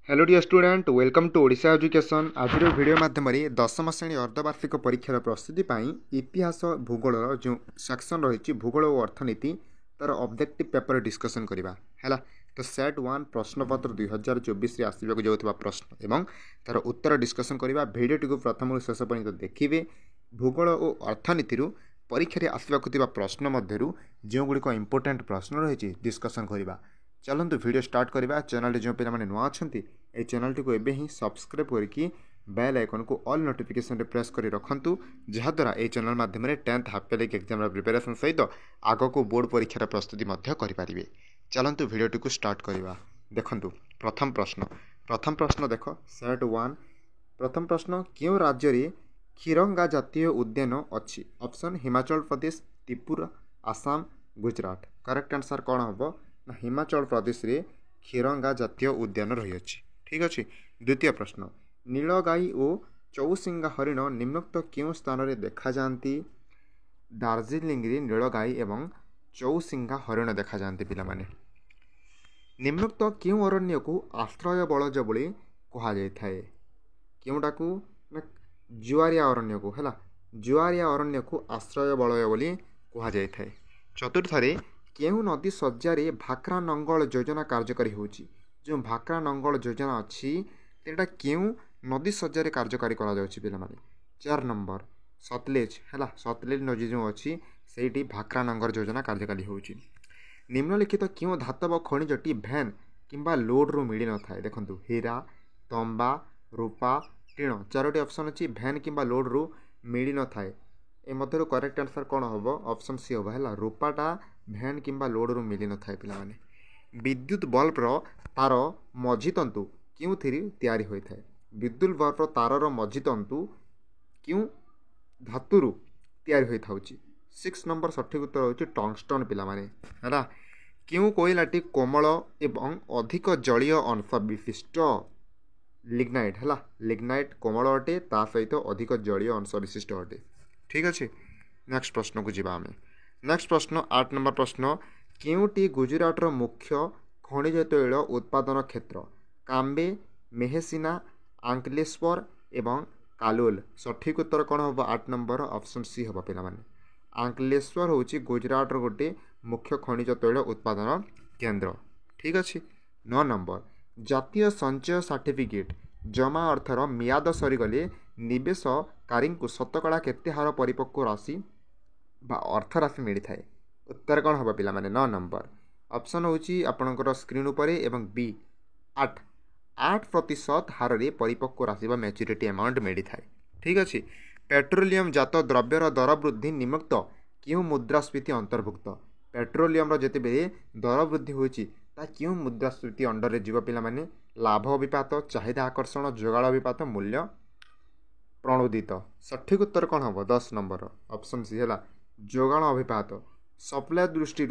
Hello dear student welcome to Odisha education. आज video माध्यम दशम श्रेणी अर्धवार्षिक परीक्षार प्रस्तुति इतिहास भूगोल जो सेक्शन रही भूगोल और अर्थनीति तार ऑब्जेक्टिव पेपर डिस्कशन करवा है। तो सेट 1 प्रश्नपत्र 2024 आसवाक जाऊँ प्रश्न एवं तार उत्तर डिस्कशन करवा। भिडियोटी को प्रथम शेष पर्यंत देखिए। भूगोल और अर्थनीति परीक्षा आसवाक प्रश्न मध्य जो गुड़िक इंपोर्टेंट प्रश्न रही डिस्कशन करवा। चलतु वीडियो स्टार्ट करवा। चैनल जो पे नुआ अच्छा ये चैनल टी को एबे ही सब्सक्राइब करके बेल आइकन को ऑल नोटिफिकेशन रे प्रेस कर रखु जहाद्वारा ये चैनल माध्यम 10th half yearly exam preparation सहित आग को बोर्ड परीक्षार प्रस्तुति करें। चलतु वीडियोटी को स्टार्ट करवा। देखु प्रथम प्रश्न देख सेट 1 प्रथम प्रश्न क्यों राज्य रे खिरंगा जातीय उद्यान अच्छी। Option Himachal Pradesh, Tripura, Assam, Gujarat. Correct answer कौन हम ना हिमाचल प्रदेश रे खिरंगा जातीय उद्यान रही अच्छी। ठीक अच्छे। द्वितीय प्रश्न नीलगाई और चौसिंगा हरिण निम्नोक्त क्यों स्थान में देखा जाती। दार्जिलिंग रे नीलगाई एवं चौसिंगा हरिण देखा जाती पिलामाने। निम्नोक्त क्यों अरण्य को आश्रय बलज बोली कहा जाए। क्योंटा को जुआरिया अरण्य को है जुआरिया अरण्य को आश्रय बलय बोली कहा जाए। चतुर्थ केउं नदी सज्जारे भाक्रा नंगल योजना कार्यकारी होची। जो भाक्रा नंगल योजना अच्छी तेटा क्यों नदी सज्जारे कार्यकारी करा जाउची पिलामाने। 4 नंबर सतलेज है सतलेज नदी जो अच्छी से भाक्रा नंगल योजना कार्यकारी होची। निम्नलिखित क्यों धातव खनिजटी भैन किंबा लोड रु मिल न थाए। देखंतु हीरा, तंबा, रूपा, टीण 4टी ऑप्शन अच्छी भैन किंबा लोड रु मिल न थाए। ए मध्य करेक्ट आंसर कौन हम ऑप्शन सी हम है रूपाटा भैन किंबा लोड रु मिल न थाए पिलामाने। विद्युत बल्बर तार मझी तंतु क्यों तैयारी होता है। विद्युत बल्बर तारर मझी तंतु क्यों धातुरु तैयारी होता है। 6 नंबर सठिक उत्तर होची टंगस्टन पिलामाने है। क्यों कोयलाटी कोमल एवं अधिक जलीय अंश विशिष्ट। लिग्नाइट है लिग्नाइट कोमल अटे ता सहित अधिक जलीय अंश विशिष्ट अटे। ठीक अच्छे। नेक्स्ट प्रश्न को जीवा आमे। नेक्स्ट प्रश्न 8 नंबर प्रश्न क्योंटी गुजरातर मुख्य खनिज तैल उत्पादन क्षेत्र। काम्बे, मेहसिना, आंकलेश्वर एवं कालोल। सठिक उत्तर कौन हम 8 नंबर ऑप्शन सी हम पिलामाने। आंकलेश्वर होची गुजरातर गोटे मुख्य खनिज तैल उत्पादन केंद्र। ठीक अच्छे। 9 नंबर जातीय संचय सर्टिफिकेट जमा अर्थर मियाद सरीगले निवेशकारी को शतकड़ा केते हार परिपक्व राशि बा अर्थ राशि मिलता है। उत्तर कौन हम पिलामाने 9 नंबर ऑप्शन होची आपणकर स्क्रीन उपरे एवं बी 8% हार रे परिपक्व राशि बा मैच्योरिटी अमाउंट मिलता है। ठीक अच्छे। पेट्रोलियम जात द्रव्यर दर वृद्धि निमित्त क्यों मुद्रास्फीति अंतर्भुक्त। पेट्रोलियम जिते दर वृद्धि होची ता क्यों मुद्रास्फीति अंडर जीव पिलामाने। लाभ अभिपात, चाहिदा आकर्षण, जोगाड़ अभिपात, मूल्य प्रणोदित। सठिक उत्तर कौन हम 10 नंबर ऑप्शन सी है जोगाण अभिपात। सप्लाय दृष्टि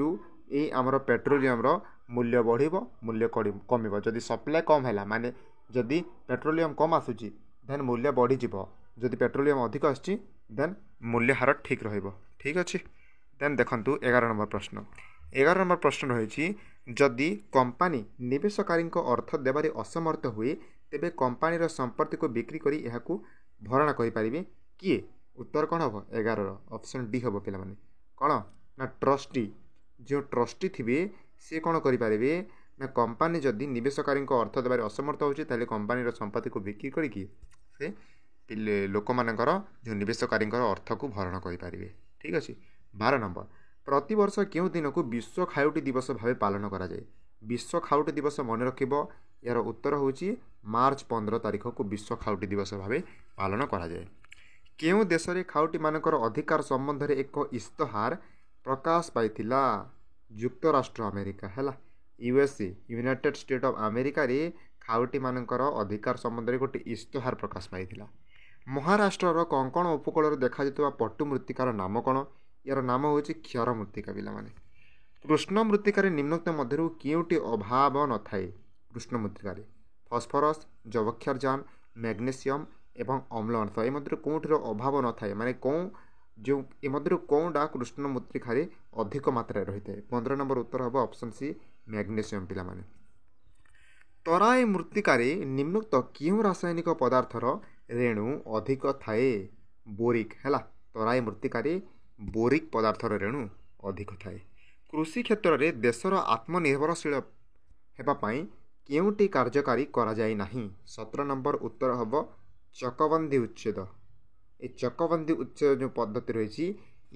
ये आमर पेट्रोलियम मूल्य बढ़ मूल्य कम। जदि सप्लाय कम है माने जदि पेट्रोलियम कम आसूची देन मूल्य बढ़ी जदि पेट्रोलियम अधिक आसी देन मूल्य हार ठीक रहिबो। ठीक अच्छे। देन देखंतु 11 नंबर प्रश्न 11 नंबर प्रश्न रही जदि कंपानी निवेशकारी अर्थ देवारे असमर्थ हुए तेबे कंपानीर संपत्ति को बिक्री करी एहाकू भरणा करें किए। उत्तर कौन हम 11 ऑप्शन डी हम पिलामाने। कौन ना ट्रस्टी जो ट्रस्टी थे सी कौन करें ना कंपानी जदि निवेशकारी अर्थ देवारे असमर्थ होची ताले कंपानीर संपत्ति को बिक्री करी से लोक मानकर जो निवेशकारी अर्थ को भरण करें। ठीक अच्छे। 12 नंबर प्रति वर्ष क्यों दिन को विश्व खाउटी दिवस भाव पालन करा जाए। विश्व खाउटी दिवस मन रखिब यार उत्तर होची मार्च 15 तारीख को विश्व खाउटी दिवस भाव पालन करा जाए। केउं देश रे खाउटी मानकर अधिकार संबंध में एक इस्ताहार प्रकाश पाइथिला। युक्तराष्ट्र अमेरिका है USA United state of America रे खाउटी मानकर अधिकार संबंध में गोटे इस्ताहार प्रकाश पाइथिला। महाराष्ट्र कंकण उपकूल देखा जाता पट्टू मृत्तिकार नाम कौन। यार नाम हूँ क्षर मृत्तिका पिलामाने। कृष्ण मृत्तिकार निम्नोक्त मध्य क्योंटी अभाव न थाए। कृष्ण मृत्तिकार फस्फरस, जवक्षारजान, मैग्नेशियम एवं अम्ल अंश ए मध्य कौटिर अभाव न थाए माने कौन जो ए मध्य कौनटा कृष्ण मृत्तिकार अधिक मात्रा रही है। 15 नंबर उत्तर हम ऑप्शन सी मैग्नेशियम पिलामाने। ତରାଇ ମୃତ୍ତିକାରେ ନିମ୍ନୋକ୍ତ କେଉଁ ରାସାୟନିକ ପଦାର୍ଥର ରେଣୁ ଅଧିକ ଥାଏ? ବୋରିକ୍ ହେଲା। ତରାଇ ମୃତ୍ତିକାରେ ବୋରିକ୍ ପଦାର୍ଥର ରେଣୁ ଅଧିକ ଥାଏ। କୃଷି କ୍ଷେତ୍ରରେ ଦେଶର ଆତ୍ମନିର୍ଭରଶୀଳ ହେବା ପାଇଁ କେଉଁଟି କାର୍ଯ୍ୟକାରୀ କରାଯାଇ ନାହିଁ? 17 ନମ୍ବର ଉତ୍ତର ହେବ ଚକବନ୍ଦୀ ଉଚ୍ଛେଦ। ଏ ଚକବନ୍ଦୀ ଉଚ୍ଛେଦ ଯେଉଁ ପଦ୍ଧତି ରହିଛି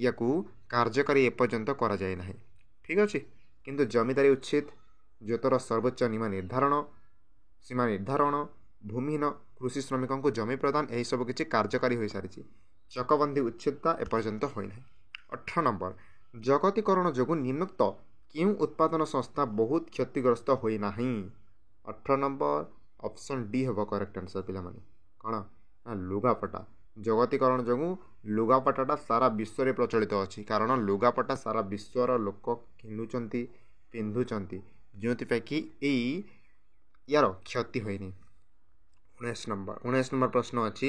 ୟାକୁ କାର୍ଯ୍ୟକାରୀ ଏପର୍ଯ୍ୟନ୍ତ କରାଯାଇ ନାହିଁ। ଠିକ୍ ଅଛି। କିନ୍ତୁ ଜମିଦାରୀ ଉଚ୍ଛେଦ, ଜୋତର ସର୍ବୋଚ୍ଚ ସୀମା ନିର୍ଦ୍ଧାରଣ, ଭୂମିହୀନ କୃଷି ଶ୍ରମିକଙ୍କୁ ଜମି ପ୍ରଦାନ ଏହିସବୁ କିଛି କାର୍ଯ୍ୟକାରୀ ହୋଇସାରିଛି। ଚକବନ୍ଦୀ ଉଚ୍ଛେଦଟା ଏପର୍ଯ୍ୟନ୍ତ ହୋଇନାହିଁ। 18 ନମ୍ବର ଜଗତୀକରଣ ଯୋଗୁଁ ନିମ୍ନୋକ୍ତ କେଉଁ ଉତ୍ପାଦନ ସଂସ୍ଥା ବହୁତ କ୍ଷତିଗ୍ରସ୍ତ ହୋଇନାହିଁ? 18 ନମ୍ବର ଅପସନ୍ ଡି ହେବ କରେକ୍ଟ ଆନ୍ସର ପିଲାମାନେ। କ'ଣ ନା ଲୁଗାପଟା। ଜଗତୀକରଣ ଯୋଗୁଁ ଲୁଗାପଟାଟା ସାରା ବିଶ୍ୱରେ ପ୍ରଚଳିତ ଅଛି, କାରଣ ଲୁଗାପଟା ସାରା ବିଶ୍ୱର ଲୋକ କିଣୁଛନ୍ତି, ପିନ୍ଧୁଛନ୍ତି, ଯେଉଁଥିପାଇଁ କି ୟାର କ୍ଷତି ହୋଇନି। 19 ନମ୍ବର ପ୍ରଶ୍ନ ଅଛି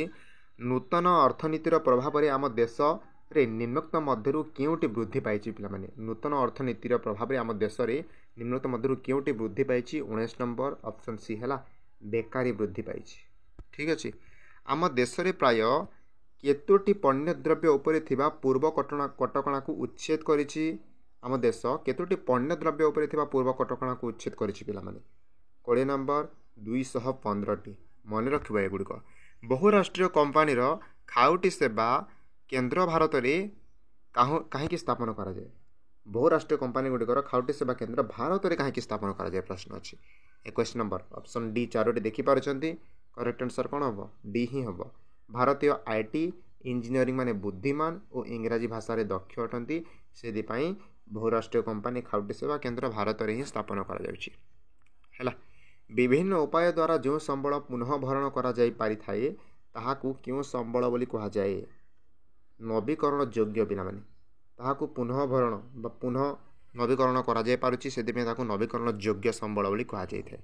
ନୂତନ ଅର୍ଥନୀତିର ପ୍ରଭାବରେ ଆମ ଦେଶରେ ନିମ୍ନୋକ୍ତ ମଧ୍ୟରୁ କେଉଁଟି ବୃଦ୍ଧି ପାଇଛି ପିଲାମାନେ? ନୂତନ ଅର୍ଥନୀତିର ପ୍ରଭାବରେ ଆମ ଦେଶରେ ନିମ୍ନୋକ୍ତ ମଧ୍ୟରୁ କେଉଁଟି ବୃଦ୍ଧି ପାଇଛି? 19 ନମ୍ବର ଅପସନ୍ ସି ହେଲା ବେକାରୀ ବୃଦ୍ଧି ପାଇଛି। ଠିକ୍ ଅଛି। ଆମ ଦେଶରେ ପ୍ରାୟ କେତୋଟି ପଣ୍ୟ ଦ୍ରବ୍ୟ ଉପରେ ଥିବା ପୂର୍ବ କଟକଣାକୁ ଉଚ୍ଛେଦ କରିଛି? ଆମ ଦେଶ କେତୋଟି ପଣ୍ୟ ଦ୍ରବ୍ୟ ଉପରେ ଥିବା ପୂର୍ବ କଟକଣାକୁ ଉଚ୍ଛେଦ କରିଛି ପିଲାମାନେ? 20 ନମ୍ବର 215ଟି। ମନେ ରଖିବ ଏଗୁଡ଼ିକ। ବହୁରାଷ୍ଟ୍ରୀୟ କମ୍ପାନୀର ଖାଉଟି ସେବା କେନ୍ଦ୍ର ଭାରତରେ କାହିଁକି ସ୍ଥାପନ କରାଯାଏ? ବହୁରାଷ୍ଟ୍ରୀୟ କମ୍ପାନୀ ଗୁଡ଼ିକର ଖାଉଟି ସେବା କେନ୍ଦ୍ର ଭାରତରେ କାହିଁକି ସ୍ଥାପନ କରାଯାଏ ପ୍ରଶ୍ନ ଅଛି। 21 ନମ୍ବର ଅପସନ୍ ଡି 4ଟି ଦେଖିପାରୁଛନ୍ତି। କରେକ୍ଟ ଆନ୍ସର କ'ଣ ହେବ? ଡି ହିଁ ହେବ। ଭାରତୀୟ IT ଇଞ୍ଜିନିୟରିଂ ମାନେ ବୁଦ୍ଧିମାନ ଓ ଇଂରାଜୀ ଭାଷାରେ ଦକ୍ଷ ଅଟନ୍ତି, ସେଥିପାଇଁ ବହୁରାଷ୍ଟ୍ରୀୟ କମ୍ପାନୀ ଖାଉଟି ସେବା କେନ୍ଦ୍ର ଭାରତରେ ହିଁ ସ୍ଥାପନ କରାଯାଉଛି। ହେଲା। ବିଭିନ୍ନ ଉପାୟ ଦ୍ୱାରା ଯେଉଁ ସମ୍ବଳ ପୁନଃ ଭରଣ କରାଯାଇ ପାରିଥାଏ ତାହାକୁ କେଉଁ ସମ୍ବଳ ବୋଲି କୁହାଯାଏ? ନବୀକରଣ ଯୋଗ୍ୟ ପିଲାମାନେ। ତାହାକୁ ପୁନଃ ଭରଣ ବା ପୁନଃ ନବୀକରଣ କରାଯାଇ ପାରୁଛି, ସେଥିପାଇଁ ତାକୁ ନବୀକରଣ ଯୋଗ୍ୟ ସମ୍ବଳ ବୋଲି କୁହାଯାଇଥାଏ।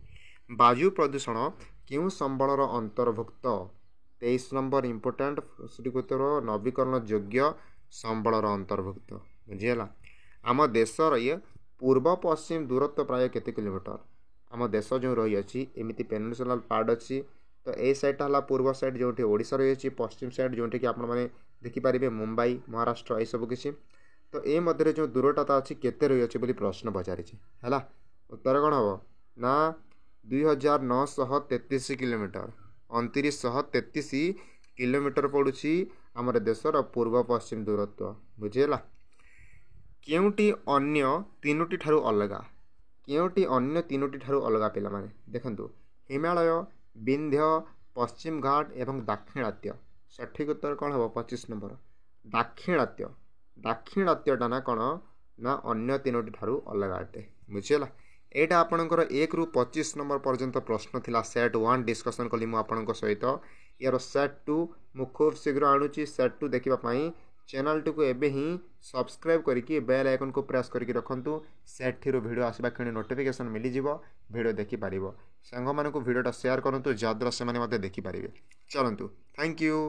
ବାୟୁ ପ୍ରଦୂଷଣ କେଉଁ ସମ୍ବଳର ଅନ୍ତର୍ଭୁକ୍ତ? 23 ନମ୍ବର ଇମ୍ପୋର୍ଟାଣ୍ଟ ଉତ୍ତର ନବୀକରଣ ଯୋଗ୍ୟ ସମ୍ବଳର ଅନ୍ତର୍ଭୁକ୍ତ। ବୁଝିହେଲା। ଆମ ଦେଶର ପୂର୍ବ ପଶ୍ଚିମ ଦୂରତ୍ୱ ପ୍ରାୟ କେତେ କିଲୋମିଟର? ଆମ ଦେଶ ଯେଉଁ ରହିଅଛି ଏମିତି ପେନିନସୁଲାର ପାର୍ଟ ଅଛି, ତ ଏଇ ସାଇଡ଼୍ଟା ହେଲା ପୂର୍ବ ସାଇଡ଼୍ ଯେଉଁଠି ଓଡ଼ିଶା ରହିଅଛି, ପଶ୍ଚିମ ସାଇଡ଼୍ ଯେଉଁଠିକି ଆପଣମାନେ ଦେଖିପାରିବେ ମୁମ୍ବାଇ, ମହାରାଷ୍ଟ୍ର ଏସବୁ କିଛି। ତ ଏ ମଧ୍ୟରେ ଯେଉଁ ଦୂରତା ଅଛି କେତେ ରହିଅଛି ବୋଲି ପ୍ରଶ୍ନ ପଚାରିଛି। ହେଲା। ଉତ୍ତର କ'ଣ ହେବ ନା 2933 କିଲୋମିଟର। 2933 କିଲୋମିଟର ପଡ଼ୁଛି ଆମର ଦେଶର ପୂର୍ବ ପଶ୍ଚିମ ଦୂରତ୍ୱ। ବୁଝିହେଲା। କେଉଁଟି ଅନ୍ୟ ତିନୋଟି ଠାରୁ ଅଲଗା? କେଉଁଟି ଅନ୍ୟ ତିନୋଟି ଠାରୁ ଅଲଗା ପିଲାମାନେ? ଦେଖନ୍ତୁ ହିମାଳୟ, ବିନ୍ଧ୍ୟ, ପଶ୍ଚିମ ଘାଟ ଏବଂ ଦାକ୍ଷିଣାତ୍ୟ। ସଠିକ୍ ଉତ୍ତର କ'ଣ ହେବ? 25 ନମ୍ବର ଦାକ୍ଷିଣାତ୍ୟ। ଦାକ୍ଷିଣାତ୍ୟଟା ନା କ'ଣ ନା ଅନ୍ୟ ତିନୋଟି ଠାରୁ ଅଲଗା ଅଟେ। ବୁଝିହେଲା। ଏଇଟା ଆପଣଙ୍କର 1ରୁ 25 ନମ୍ବର ପର୍ଯ୍ୟନ୍ତ ପ୍ରଶ୍ନ ଥିଲା। ସେଟ୍ 1 ଡିସ୍କସନ୍ କଲି ମୁଁ ଆପଣଙ୍କ ସହିତ। ୟାର ସେଟ୍ 2 ମୁଁ ଖୁବ୍ ଶୀଘ୍ର ଆଣୁଛି। ସେଟ୍ 2 ଦେଖିବା ପାଇଁ ଚ୍ୟାନେଲଟିକୁ ଏବେ ହିଁ ସବସ୍କ୍ରାଇବ୍ କରିକି ବେଲ୍ ଆଇକନ୍କୁ ପ୍ରେସ୍ କରିକି ରଖନ୍ତୁ। ସେଟ୍ 3ରୁ ଭିଡ଼ିଓ ଆସିବା କ୍ଷଣି ନୋଟିଫିକେସନ୍ ମିଳିଯିବ, ଭିଡ଼ିଓ ଦେଖିପାରିବ। ସାଙ୍ଗମାନଙ୍କୁ ଭିଡ଼ିଓଟା ସେୟାର କରନ୍ତୁ ଯାହାଦ୍ୱାରା ସେମାନେ ମଧ୍ୟ ଦେଖିପାରିବେ। ଚାଲନ୍ତୁ, ଥ୍ୟାଙ୍କ ୟୁ।